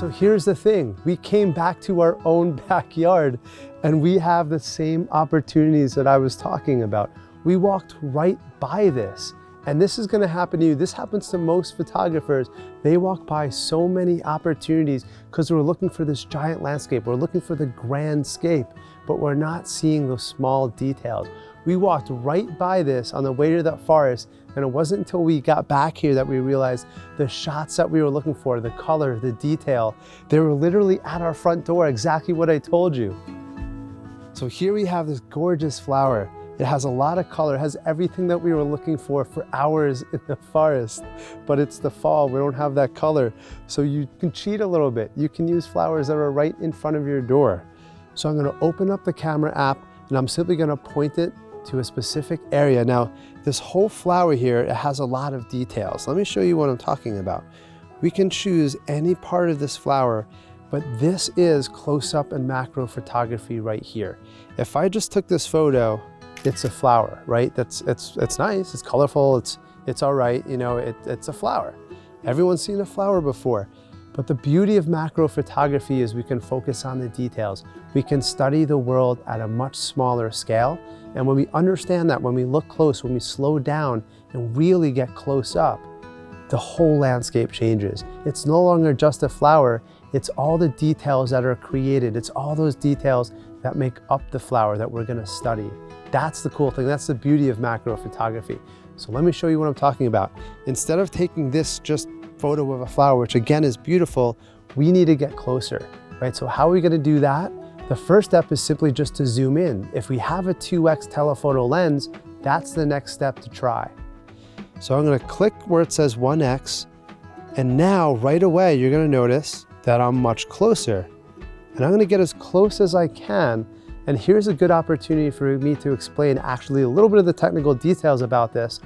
So here's the thing, we came back to our own backyard and we have the same opportunities that I was talking about. We walked right by this. And this is gonna happen to you. This happens to most photographers. They walk by so many opportunities because we're looking for this giant landscape. We're looking for the grand scape, but we're not seeing those small details. We walked right by this on the way to that forest, and it wasn't until we got back here that we realized the shots that we were looking for, the color, the detail, they were literally at our front door, exactly what I told you. So here we have this gorgeous flower. It has a lot of color, it has everything that we were looking for hours in the forest, but it's the fall, we don't have that color. So you can cheat a little bit. You can use flowers that are right in front of your door. So I'm gonna open up the camera app and I'm simply gonna point it to a specific area. Now, this whole flower here, it has a lot of details. Let me show you what I'm talking about. We can choose any part of this flower, but this is close-up and macro photography right here. If I just took this photo, it's a flower, right? It's nice, it's colorful, it's all right, you know, it's a flower. Everyone's seen a flower before. But the beauty of macro photography is we can focus on the details. We can study the world at a much smaller scale. And when we understand that, when we look close, when we slow down and really get close up, the whole landscape changes. It's no longer just a flower, it's all the details that are created. It's all those details that make up the flower that we're gonna study. That's the cool thing, that's the beauty of macro photography. So let me show you what I'm talking about. Instead of taking this just photo of a flower, which again is beautiful, we need to get closer, right? So how are we gonna do that? The first step is simply just to zoom in. If we have a 2x telephoto lens, that's the next step to try. So I'm gonna click where it says 1x, and now right away you're gonna notice that I'm much closer. And I'm gonna get as close as I can, and here's a good opportunity for me to explain actually a little bit of the technical details about this.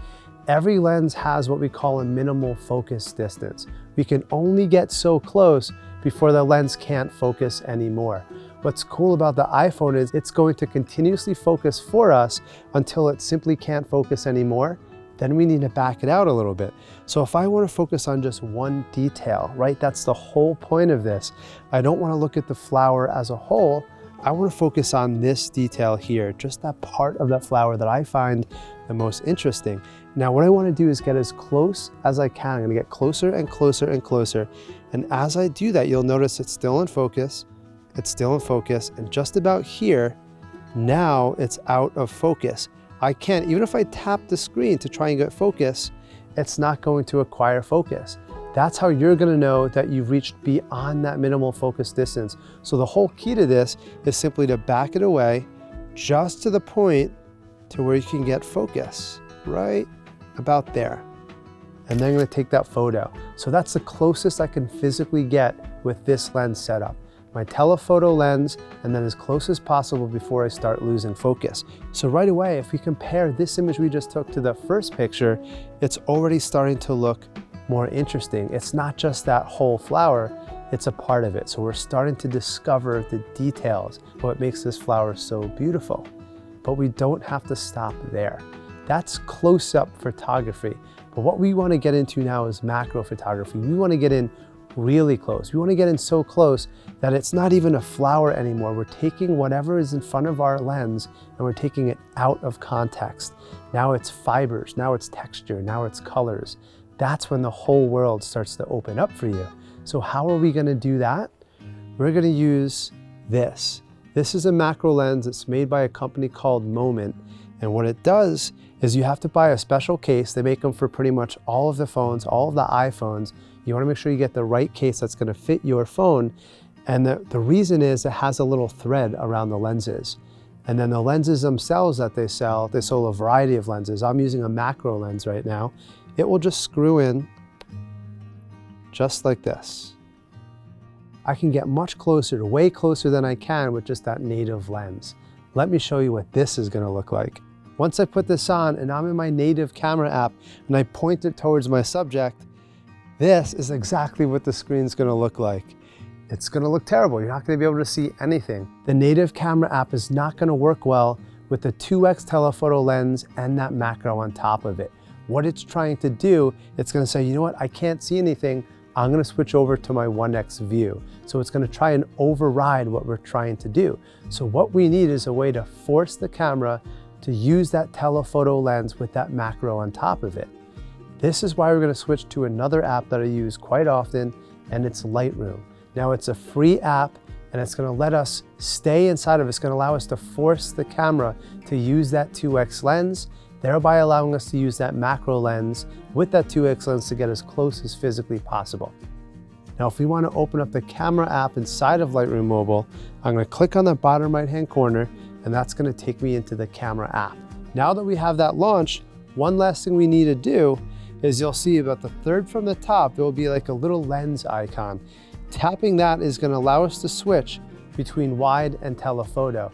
Every lens has what we call a minimal focus distance. We can only get so close before the lens can't focus anymore. What's cool about the iPhone is it's going to continuously focus for us until it simply can't focus anymore. Then we need to back it out a little bit. So if I want to focus on just one detail, right? That's the whole point of this. I don't want to look at the flower as a whole. I want to focus on this detail here, just that part of that flower that I find the most interesting. Now what I want to do is get as close as I can. I'm going to get closer and closer and closer. And as I do that, you'll notice it's still in focus. It's still in focus. And just about here, now it's out of focus. I can't, even if I tap the screen to try and get focus, it's not going to acquire focus. That's how you're gonna know that you've reached beyond that minimal focus distance. So the whole key to this is simply to back it away just to the point to where you can get focus, right about there. And then I'm gonna take that photo. So that's the closest I can physically get with this lens setup. My telephoto lens, and then as close as possible before I start losing focus. So right away, if we compare this image we just took to the first picture, it's already starting to look more interesting. It's not just that whole flower, it's a part of it. So we're starting to discover the details, what makes this flower so beautiful. But we don't have to stop there. That's close-up photography. But what we want to get into now is macro photography. We want to get in really close. We want to get in so close that it's not even a flower anymore. We're taking whatever is in front of our lens and we're taking it out of context. Now it's fibers, now it's texture, now it's colors. That's when the whole world starts to open up for you. So how are we going to do that? We're going to use this. This is a macro lens. It's made by a company called Moment. And what it does is you have to buy a special case. They make them for pretty much all of the phones, all of the iPhones. You want to make sure you get the right case that's going to fit your phone. And the reason is it has a little thread around the lenses. And then the lenses themselves that they sell a variety of lenses. I'm using a macro lens right now. It will just screw in just like this. I can get much closer, way closer than I can with just that native lens. Let me show you what this is going to look like. Once I put this on and I'm in my native camera app and I point it towards my subject, this is exactly what the screen's going to look like. It's going to look terrible. You're not going to be able to see anything. The native camera app is not going to work well with the 2x telephoto lens and that macro on top of it. What it's trying to do, it's going to say, you know what, I can't see anything. I'm gonna switch over to my 1x view. So it's gonna try and override what we're trying to do. So what we need is a way to force the camera to use that telephoto lens with that macro on top of it. This is why we're gonna switch to another app that I use quite often, and it's Lightroom. Now it's a free app, and it's gonna let us stay inside of it. It's gonna allow us to force the camera to use that 2x lens, thereby allowing us to use that macro lens with that 2x lens to get as close as physically possible. Now, if we wanna open up the camera app inside of Lightroom Mobile, I'm gonna click on the bottom right-hand corner, and that's gonna take me into the camera app. Now that we have that launched, one last thing we need to do is you'll see about the third from the top, there will be like a little lens icon. Tapping that is gonna allow us to switch between wide and telephoto.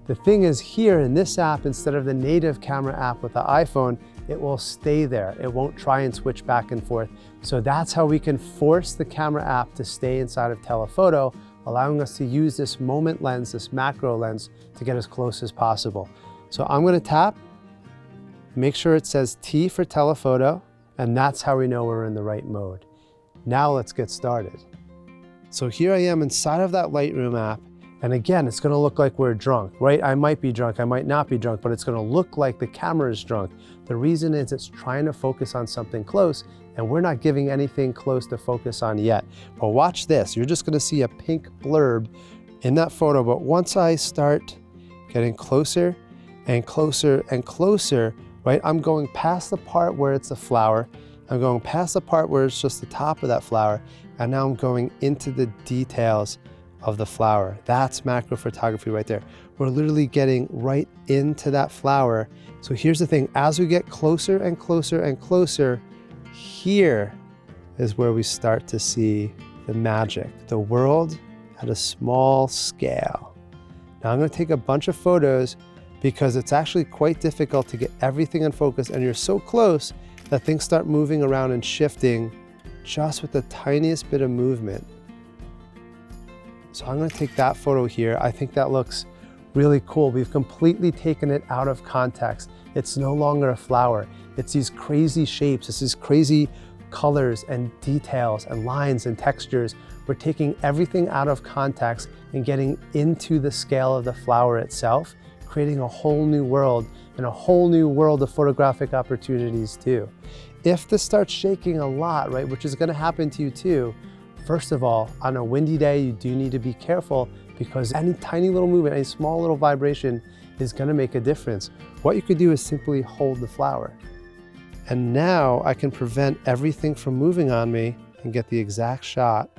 The thing is here in this app, instead of the native camera app with the iPhone, it will stay there. It won't try and switch back and forth. So that's how we can force the camera app to stay inside of telephoto, allowing us to use this moment lens, this macro lens, to get as close as possible. So I'm gonna tap, make sure it says T for telephoto, and that's how we know we're in the right mode. Now let's get started. So here I am inside of that Lightroom app, and again, it's gonna look like we're drunk, right? I might be drunk, I might not be drunk, but it's gonna look like the camera is drunk. The reason is it's trying to focus on something close, and we're not giving anything close to focus on yet. But watch this, you're just gonna see a pink blurb in that photo, but once I start getting closer and closer and closer, right? I'm going past the part where it's a flower, I'm going past the part where it's just the top of that flower, and now I'm going into the details of the flower. That's macro photography right there. We're literally getting right into that flower. So here's the thing, as we get closer and closer and closer, here is where we start to see the magic, the world at a small scale. Now I'm gonna take a bunch of photos because it's actually quite difficult to get everything in focus, and you're so close that things start moving around and shifting just with the tiniest bit of movement. So I'm gonna take that photo here. I think that looks really cool. We've completely taken it out of context. It's no longer a flower. It's these crazy shapes, it's these crazy colors and details and lines and textures. We're taking everything out of context and getting into the scale of the flower itself, creating a whole new world and a whole new world of photographic opportunities too. If this starts shaking a lot, right, which is gonna happen to you too, first of all, on a windy day, you do need to be careful because any tiny little movement, any small little vibration is gonna make a difference. What you could do is simply hold the flower. And now I can prevent everything from moving on me and get the exact shot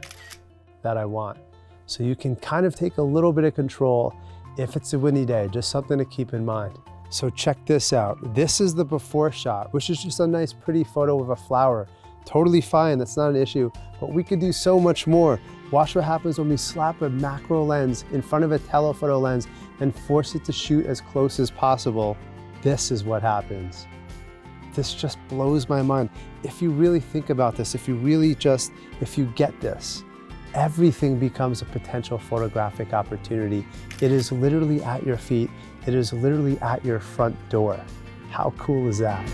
that I want. So you can kind of take a little bit of control if it's a windy day, just something to keep in mind. So check this out. This is the before shot, which is just a nice pretty photo of a flower. Totally fine, that's not an issue, but we could do so much more. Watch what happens when we slap a macro lens in front of a telephoto lens and force it to shoot as close as possible. This is what happens. This just blows my mind. If you really think about this, if you get this, everything becomes a potential photographic opportunity. It is literally at your feet. It is literally at your front door. How cool is that?